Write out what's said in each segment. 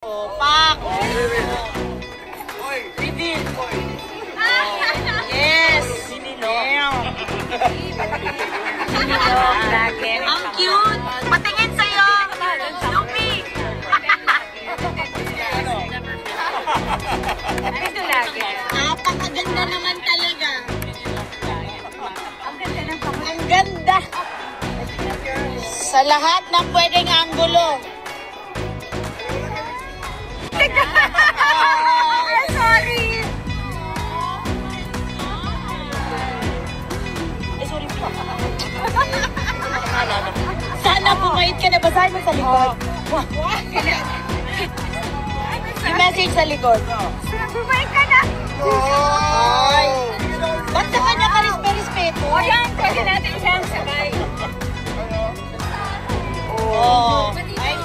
Pak! Reveal! Yes! Sinilog! Ang cute! Patingin sa'yo! Snoopy! Ito lagi. Napakaganda naman talaga. Ang ganda ng pamilya. Ang ganda! Sa lahat ng pwedeng anggulo. Sorry! Sorry po. Sana bumait ka na. Basahin mo sa likod. I-message sa likod. Bumait ka na. Ay! Ba't sa kanya ka respeto? O yan, pwede natin siyang sabay. Oo. Ay!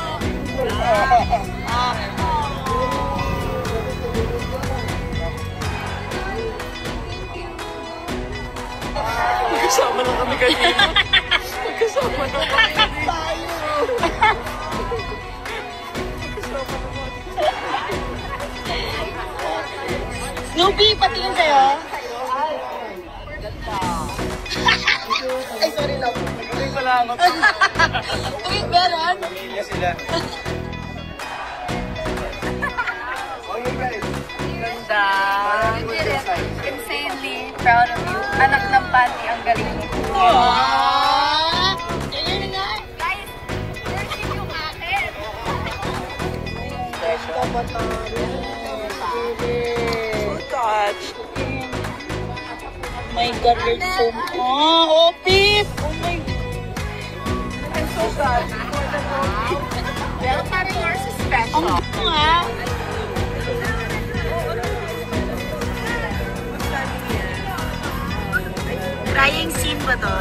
Magkasama lang kami kanina. Magkasama lang kami. Snoopy, patingin sa'yo. Ay, sorry lang. Tuloy pala ako. Tuwing meron. Pamilya sila. Ganda. You did it. Insanely proud of you. Anak ng Pati, ang galing mo. Aww! Ganyan na nga. Guys, worship yung akin. So touched. My God, you're so... Oh, Pip! Oh my God. I'm so sad. Well, para yours is special. Ang nga. Crying scene ba to?